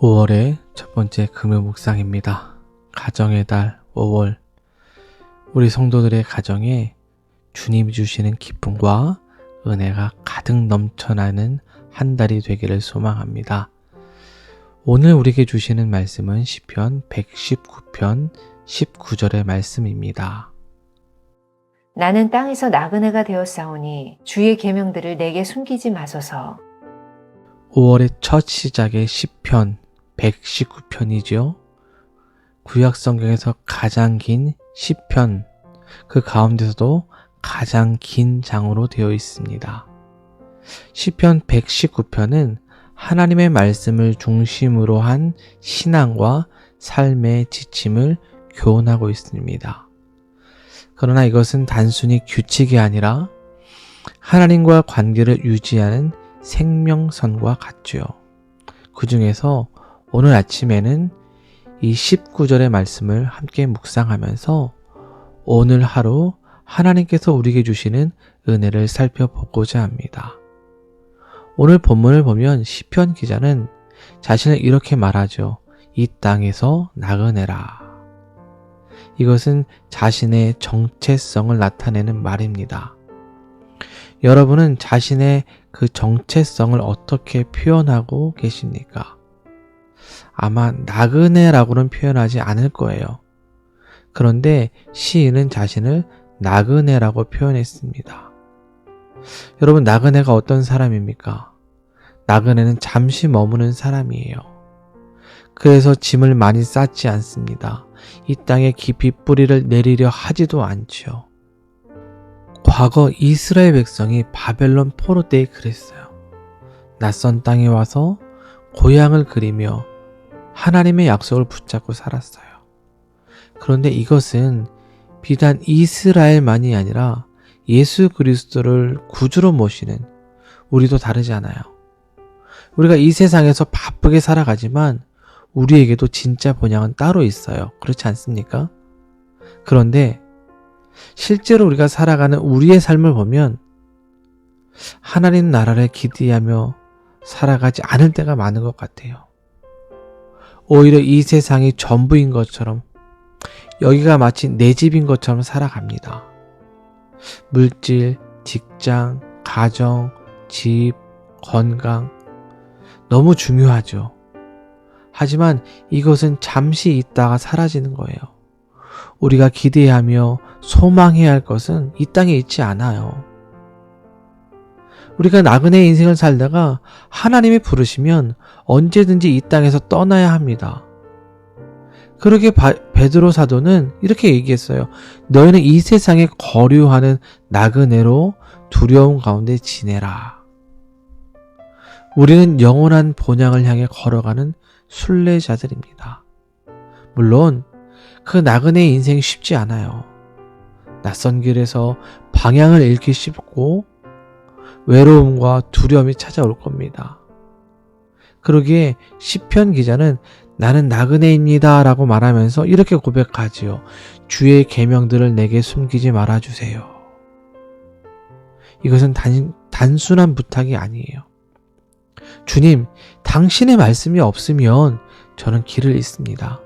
5월의 첫 번째 금요 묵상입니다. 가정의 달 5월. 우리 성도들의 가정에 주님이 주시는 기쁨과 은혜가 가득 넘쳐나는 한 달이 되기를 소망합니다. 오늘 우리에게 주시는 말씀은 시편 119편 19절의 말씀입니다. 나는 땅에서 나그네가 되었사오니 주의 계명들을 내게 숨기지 마소서. 5월의 첫 시작의 시편 119편이죠. 구약 성경에서 가장 긴 시편, 그 가운데서도 가장 긴 장으로 되어 있습니다. 시편 119편은 하나님의 말씀을 중심으로 한 신앙과 삶의 지침을 교훈하고 있습니다. 그러나 이것은 단순히 규칙이 아니라 하나님과 관계를 유지하는 생명선과 같죠. 그 중에서 오늘 아침에는 이 19절의 말씀을 함께 묵상하면서 오늘 하루 하나님께서 우리에게 주시는 은혜를 살펴보고자 합니다. 오늘 본문을 보면 시편 기자는 자신을 이렇게 말하죠. 이 땅에서 나그네라. 이것은 자신의 정체성을 나타내는 말입니다. 여러분은 자신의 그 정체성을 어떻게 표현하고 계십니까? 아마 나그네라고는 표현하지 않을 거예요. 그런데 시인은 자신을 나그네라고 표현했습니다. 여러분, 나그네가 어떤 사람입니까? 나그네는 잠시 머무는 사람이에요. 그래서 짐을 많이 쌓지 않습니다. 이 땅에 깊이 뿌리를 내리려 하지도 않죠. 과거 이스라엘 백성이 바벨론 포로 때에 그랬어요. 낯선 땅에 와서 고향을 그리며 하나님의 약속을 붙잡고 살았어요. 그런데 이것은 비단 이스라엘만이 아니라 예수 그리스도를 구주로 모시는 우리도 다르지 않아요. 우리가 이 세상에서 바쁘게 살아가지만 우리에게도 진짜 본향은 따로 있어요. 그렇지 않습니까? 그런데 실제로 우리가 살아가는 우리의 삶을 보면 하나님 나라를 기대하며 살아가지 않을 때가 많은 것 같아요. 오히려 이 세상이 전부인 것처럼, 여기가 마치 내 집인 것처럼 살아갑니다. 물질, 직장, 가정, 집, 건강 너무 중요하죠. 하지만 이것은 잠시 있다가 사라지는 거예요. 우리가 기대하며 소망해야 할 것은 이 땅에 있지 않아요. 우리가 나그네 인생을 살다가 하나님이 부르시면 언제든지 이 땅에서 떠나야 합니다. 그러게 베드로 사도는 이렇게 얘기했어요. 너희는 이 세상에 거류하는 나그네로 두려움 가운데 지내라. 우리는 영원한 본향을 향해 걸어가는 순례자들입니다. 물론 그 나그네 인생이 쉽지 않아요. 낯선 길에서 방향을 잃기 쉽고 외로움과 두려움이 찾아올 겁니다. 그러기에 시편 기자는 나는 나그네입니다 라고 말하면서 이렇게 고백하지요. 주의 계명들을 내게 숨기지 말아주세요. 이것은 단순한 부탁이 아니에요. 주님, 당신의 말씀이 없으면 저는 길을 잃습니다.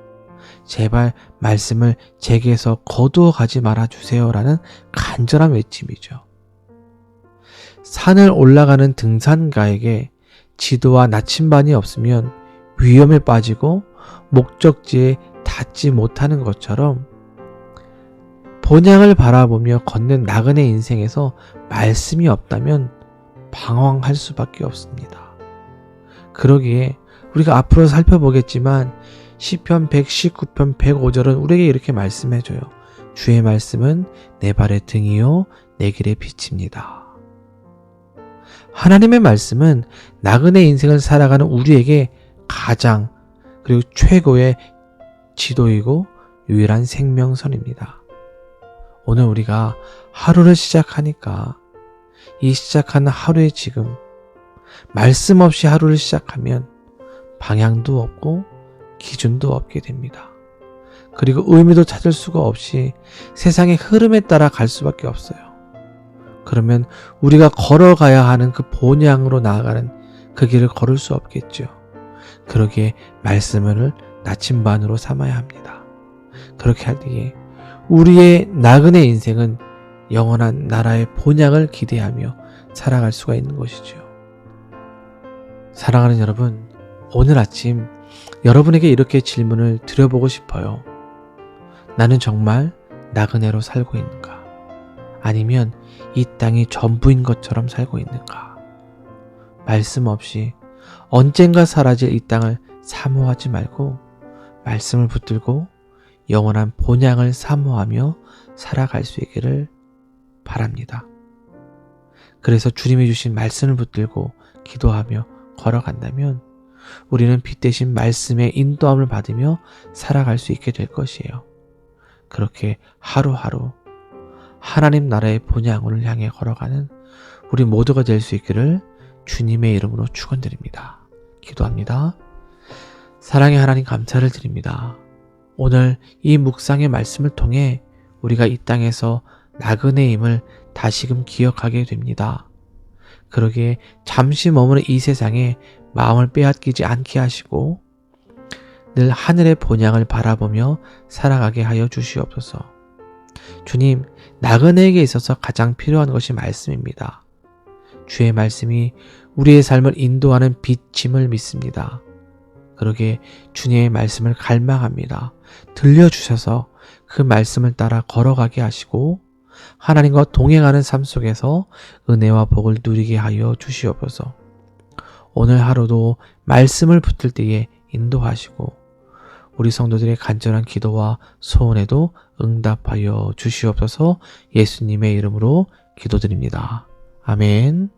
제발 말씀을 제게서 거두어 가지 말아주세요 라는 간절한 외침이죠. 산을 올라가는 등산가에게 지도와 나침반이 없으면 위험에 빠지고 목적지에 닿지 못하는 것처럼 본향을 바라보며 걷는 나그네 인생에서 말씀이 없다면 방황할 수밖에 없습니다. 그러기에 우리가 앞으로 살펴보겠지만 시편 119편 105절은 우리에게 이렇게 말씀해줘요. 주의 말씀은 내 발의 등이요 내 길의 빛입니다. 하나님의 말씀은 나그네 인생을 살아가는 우리에게 가장 그리고 최고의 지도이고 유일한 생명선입니다. 오늘 우리가 하루를 시작하니까 이 시작하는 하루의 지금 말씀 없이 하루를 시작하면 방향도 없고 기준도 없게 됩니다. 그리고 의미도 찾을 수가 없이 세상의 흐름에 따라 갈 수밖에 없어요. 그러면 우리가 걸어가야 하는 그 본향으로 나아가는 그 길을 걸을 수 없겠죠. 그러기에 말씀을 나침반으로 삼아야 합니다. 그렇게 할 때에 우리의 나그네 인생은 영원한 나라의 본향을 기대하며 살아갈 수가 있는 것이죠. 사랑하는 여러분, 오늘 아침 여러분에게 이렇게 질문을 드려보고 싶어요. 나는 정말 나그네로 살고 있는가? 아니면 이 땅이 전부인 것처럼 살고 있는가? 말씀 없이 언젠가 사라질 이 땅을 사모하지 말고 말씀을 붙들고 영원한 본향을 사모하며 살아갈 수 있기를 바랍니다. 그래서 주님이 주신 말씀을 붙들고 기도하며 걸어간다면 우리는 빛 대신 말씀의 인도함을 받으며 살아갈 수 있게 될 것이에요. 그렇게 하루하루 하나님 나라의 본향을 향해 걸어가는 우리 모두가 될 수 있기를 주님의 이름으로 축원드립니다. 기도합니다. 사랑의 하나님, 감사를 드립니다. 오늘 이 묵상의 말씀을 통해 우리가 이 땅에서 나그네임을 다시금 기억하게 됩니다. 그러기에 잠시 머무는 이 세상에 마음을 빼앗기지 않게 하시고 늘 하늘의 본향을 바라보며 살아가게 하여 주시옵소서. 주님, 나그네에게 있어서 가장 필요한 것이 말씀입니다. 주의 말씀이 우리의 삶을 인도하는 빛임을 믿습니다. 그러기에 주님의 말씀을 갈망합니다. 들려주셔서 그 말씀을 따라 걸어가게 하시고 하나님과 동행하는 삶 속에서 은혜와 복을 누리게 하여 주시옵소서. 오늘 하루도 말씀을 붙들 때에 인도하시고 우리 성도들의 간절한 기도와 소원에도 응답하여 주시옵소서. 예수님의 이름으로 기도드립니다. 아멘.